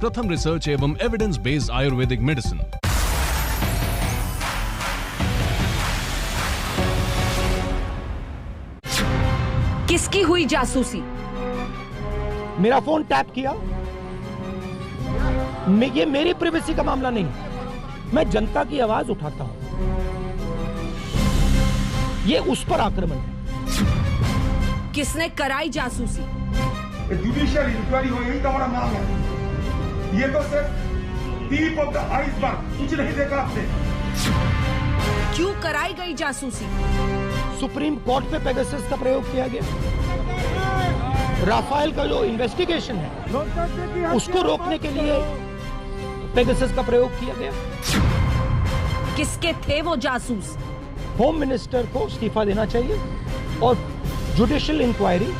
प्रथम रिसर्च एवं evidence based Ayurvedic medicine. किसकी हुई जासूसी? मेरा फोन टैप किया, ये मेरी प्राइवेसी का मामला नहीं, मैं जनता की आवाज उठाता हूं, ये उस पर आक्रमण है। किसने कराई जासूसी? जुडिशियल इंक्वायरी हो, यही तो हमारा मांग है। ये तो सिर्फ टिप ऑफ द आइसबर्ग, कुछ नहीं देखा आपने। क्यों कराई गई जासूसी? सुप्रीम कोर्ट पे पेगासस का प्रयोग किया गया। राफेल का जो इन्वेस्टिगेशन है उसको रोकने के लिए पेगासस का प्रयोग किया गया। किसके थे वो जासूस? होम मिनिस्टर को इस्तीफा देना चाहिए और judicial inquiry,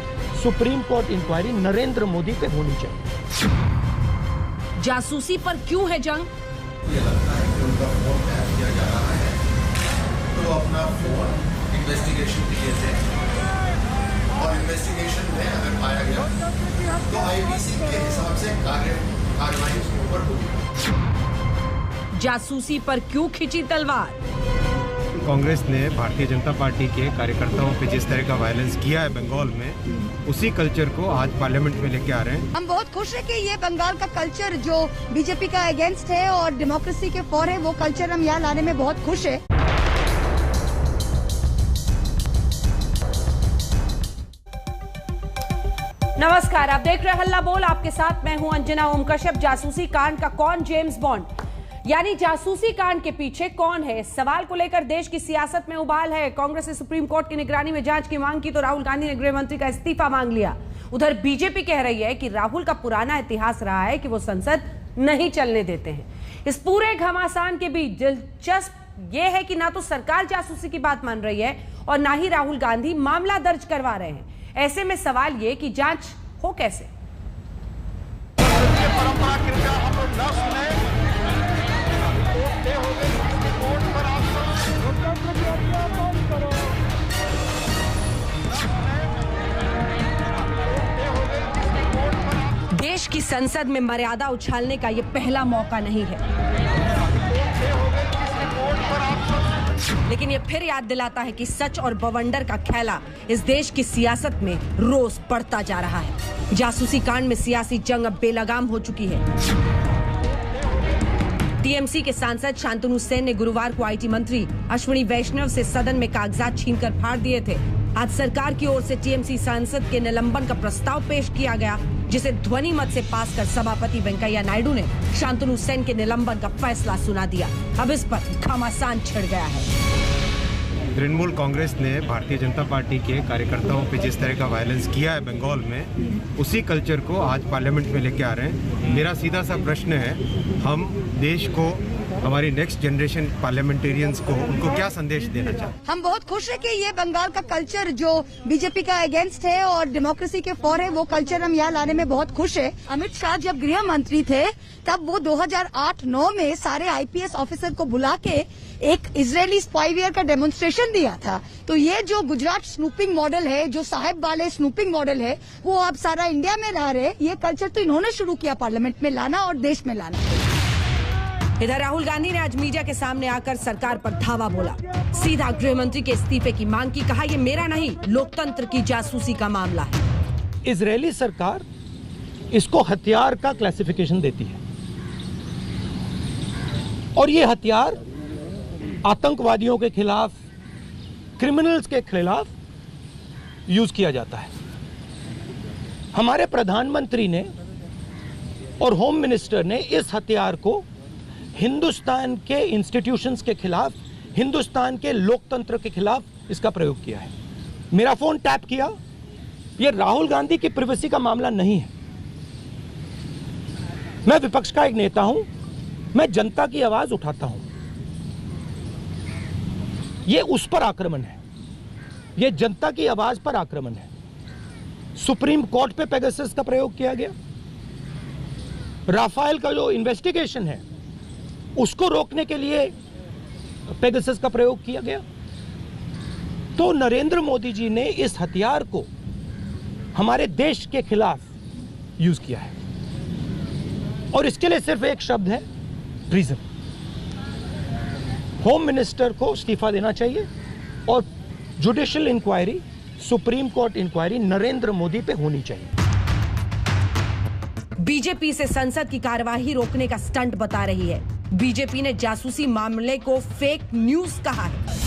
supreme court inquiry Narendra Modi पे होनी चाहिए। जासूसी पर क्यों है जंग? ये लगता है कि उनका फोन टैप किया जा रहा है, तो अपना फोन इन्वेस्टिगेशन के लिए थे और इन्वेस्टिगेशन में अगर पाया गया तो आईपीसी के हिसाब से कार्रवाई उसके ऊपर होगी। जासूसी पर क्यों खिंची तलवार? कांग्रेस ने भारतीय जनता पार्टी के कार्यकर्ताओं पे जिस तरह का वायलेंस किया है बंगाल में, उसी कल्चर को आज पार्लियामेंट में लेके आ रहे हैं। हम बहुत खुश हैं कि ये बंगाल का कल्चर जो बीजेपी का अगेंस्ट है और डेमोक्रेसी के फॉर है, वो कल्चर हम यहाँ लाने में बहुत खुश है। नमस्कार, आप देख रहे हैं हल्ला बोल, आपके साथ मैं हूं अंजना ओम कश्यप। जासूसी कांड का कौन जेम्स बॉन्ड, यानी जासूसी कांड के पीछे कौन है, इस सवाल को लेकर देश की सियासत में उबाल है। कांग्रेस ने सुप्रीम कोर्ट की निगरानी में जांच की मांग की तो राहुल गांधी ने गृह मंत्री का इस्तीफा मांग लिया। उधर बीजेपी कह रही है कि राहुल का पुराना इतिहास रहा है कि वो संसद नहीं चलने देते हैं। इस पूरे घमासान के बीच दिलचस्प यह है कि ना तो सरकार जासूसी की बात मान रही है और ना ही राहुल गांधी मामला दर्ज करवा रहे हैं। ऐसे में सवाल ये कि जांच हो कैसे? परंपरा कृपया हम लोग न सुने। देश की संसद में मर्यादा उछालने का यह पहला मौका नहीं है, लेकिन यह फिर याद दिलाता है कि सच और बवंडर का खेला इस देश की सियासत में रोज बढ़ता जा रहा है। जासूसी कांड में सियासी जंग अब बेलगाम हो चुकी है। टीएमसी के सांसद शांतनु सेन ने गुरुवार को आईटी मंत्री अश्विनी वैष्णव से सदन में कागजात छीनकर फाड़ दिए थे। आज सरकार की ओर से टीएमसी सांसद के निलंबन का प्रस्ताव पेश किया गया, जिसे ध्वनि मत से पास कर सभापति वेंकैया नायडू ने शांतनु सेन के निलंबन का फैसला सुना दिया। अब इस पर घमासान छिड़ गया है। तृणमूल कांग्रेस ने भारतीय जनता पार्टी के कार्यकर्ताओं पे जिस तरह का वायलेंस किया है बंगाल में, उसी कल्चर को आज पार्लियामेंट में लेके आ रहे हैं। मेरा सीधा सा प्रश्न है, हम देश को, हमारी नेक्स्ट जनरेशन पार्लियामेंटेरियंस को, उनको क्या संदेश देना चाहते हैं? हम बहुत खुश हैं कि ये बंगाल का कल्चर जो बीजेपी का अगेंस्ट है और डेमोक्रेसी के फॉर है, वो कल्चर हम यहाँ लाने में बहुत खुश है। अमित शाह जब गृह मंत्री थे तब वो 2008-9 में सारे आईपीएस ऑफिसर को बुला के एक इजरायली स्पाईवेयर का डेमोन्स्ट्रेशन दिया था। तो ये जो गुजरात स्नूपिंग मॉडल है, जो साहेब वाले स्नूपिंग मॉडल है, वो अब सारा इंडिया में रह रहे। ये कल्चर तो इन्होंने शुरू किया पार्लियामेंट में लाना और देश में लाना। इधर राहुल गांधी ने आज मीडिया के सामने आकर सरकार पर धावा बोला। सीधा गृह मंत्री के इस्तीफे की मांग की। कहा, ये मेरा नहीं, लोकतंत्र की जासूसी का मामला है। इजरायली सरकार इसको हथियार का क्लासिफिकेशन देती है और ये हथियार आतंकवादियों के खिलाफ, क्रिमिनल्स के खिलाफ यूज किया जाता है। हमारे प्रधानमंत्री ने और होम मिनिस्टर ने इस हथियार को हिंदुस्तान के इंस्टीट्यूशंस के खिलाफ, हिंदुस्तान के लोकतंत्र के खिलाफ इसका प्रयोग किया है। मेरा फोन टैप किया, यह राहुल गांधी की प्राइवेसी का मामला नहीं है। मैं विपक्ष का एक नेता हूं, मैं जनता की आवाज उठाता हूं, यह उस पर आक्रमण है, यह जनता की आवाज पर आक्रमण है। सुप्रीम कोर्ट पे पेगासस का प्रयोग किया गया। राफेल का जो इन्वेस्टिगेशन है उसको रोकने के लिए पेगासस का प्रयोग किया गया। तो नरेंद्र मोदी जी ने इस हथियार को हमारे देश के खिलाफ यूज किया है। और इसके लिए सिर्फ एक शब्द है, ट्रीजन। होम मिनिस्टर को इस्तीफा देना चाहिए और judicial inquiry, supreme court inquiry Narendra Modi पे होनी चाहिए। बीजेपी से संसद की कार्यवाही रोकने का स्टंट बता रही है। बीजेपी ने जासूसी मामले को फेक न्यूज कहा है।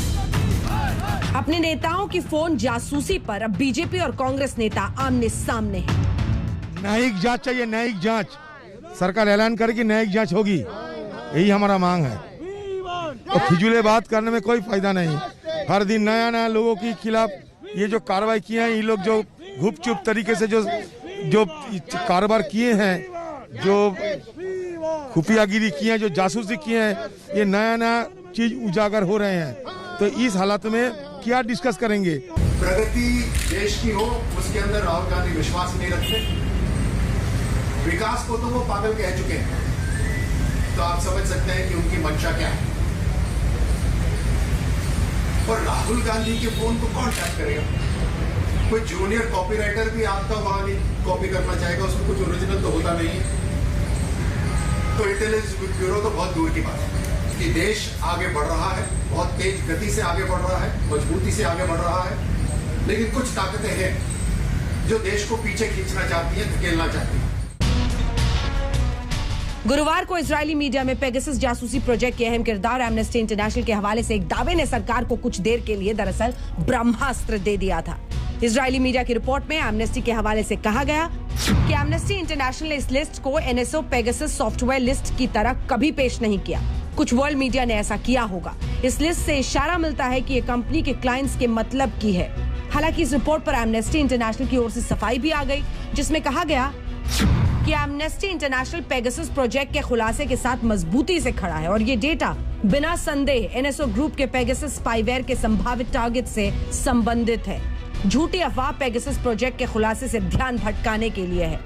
अपने नेताओं की फोन जासूसी पर अब बीजेपी और कांग्रेस नेता आमने सामने हैं। न्यायिक जांच चाहिए, न्यायिक जांच। सरकार ऐलान करेगी न्यायिक जांच होगी, यही हमारा मांग है। तो फिजूले बात करने में कोई फायदा नहीं। हर दिन नया नया लोगों के खिलाफ ये जो कार्रवाई किए हैं, ये लोग जो गुपचुप तरीके से जो कारोबार किए हैं, जो खुफियागिरी किए हैं, जो जासूसी किए हैं, ये नया नया चीज उजागर हो रहे हैं। तो इस हालत में क्या डिस्कस करेंगे? प्रगति देश की हो, उसके अंदर राहुल गांधी विश्वास नहीं रखते। विकास को तो वो पागल कह चुके हैं, तो आप समझ सकते हैं कि उनकी मंशा क्या है। और राहुल गांधी के फोन को कौन टैप करेगा? कोई जूनियर कॉपीराइटर भी आपका वहां नहीं कॉपी करना चाहेगा, उसमें कुछ ओरिजिनल तो होता नहीं है। तो इंटेलिजेंस ब्यूरो तो बहुत दूर की बात है कि देश आगे बढ़ रहा है, बहुत तेज गति से आगे बढ़ रहा है, मजबूती से आगे बढ़ रहा है, लेकिन कुछ ताकतें हैं जो देश को पीछे खींचना चाहती हैं, धकेलना चाहती हैं। गुरुवार को इजरायली मीडिया में पेगासस जासूसी प्रोजेक्ट के अहम किरदार एमनेस्टी इंटरनेशनल के हवाले से एक दावे ने सरकार को कुछ देर के लिए दरअसल ब्रह्मास्त्र दे दिया था। इजरायली मीडिया की रिपोर्ट में एमनेस्टी के हवाले से कहा गया कि एमनेस्टी इंटरनेशनल ने इस लिस्ट को एनएसओ पेगासस सॉफ्टवेयर लिस्ट की तरह कभी पेश नहीं किया। कुछ वर्ल्ड मीडिया ने ऐसा किया होगा। इस लिस्ट से इशारा मिलता है कि ये कंपनी के क्लाइंट्स के मतलब की है। हालांकि इस रिपोर्ट पर एमनेस्टी इंटरनेशनल की ओर से सफाई भी आ गई, जिसमें कहा गया कि एमनेस्टी इंटरनेशनल पेगासस प्रोजेक्ट के खुलासे के साथ मजबूती से खड़ा है और ये डेटा बिना संदेह एनएसओ ग्रुप के पेगासस स्पाईवेयर के संभावित टारगेट से संबंधित है। झूठी अफवाह पेगासस प्रोजेक्ट के खुलासे से ध्यान भटकाने के लिए है।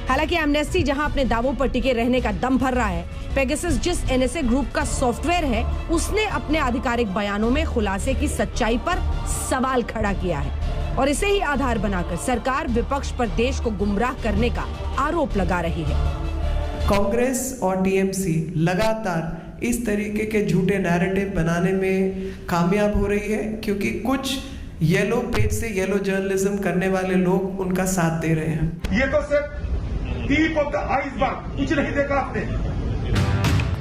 हालांकि एमनेस्टी जहां अपने दावों पर टिके रहने का दम भर रहा है, पेगासस जिस एनएसए ग्रुप का सॉफ्टवेयर है, उसने अपने आधिकारिक बयानों में खुलासे की सच्चाई पर सवाल खड़ा किया है और इसे ही आधार बनाकर सरकार विपक्ष पर देश को गुमराह करने का आरोप लगा रही है। कांग्रेस और टीएमसी लगातार इस तरीके के झूठे नैरेटिव बनाने में कामयाब हो रही है, क्योंकि कुछ येलो पेज से येलो जर्नलिज्म करने वाले लोग उनका साथ दे रहे हैं। ये तो सिर्फ टिप ऑफ द आइसबर्ग, कुछ नहीं देखा आपने।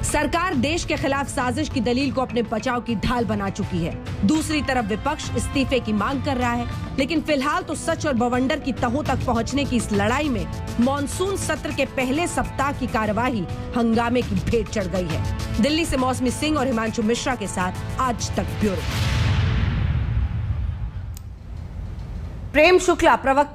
सरकार देश के खिलाफ साजिश की दलील को अपने बचाव की ढाल बना चुकी है। दूसरी तरफ विपक्ष इस्तीफे की मांग कर रहा है, लेकिन फिलहाल तो सच और बवंडर की तहों तक पहुंचने की इस लड़ाई में मॉनसून सत्र के पहले सप्ताह की कार्यवाही हंगामे की भेंट चढ़ गई है। दिल्ली से मौसमी सिंह और हिमांशु मिश्रा के साथ आज तक ब्यूरो। प्रेम शुक्ला प्रवक्ता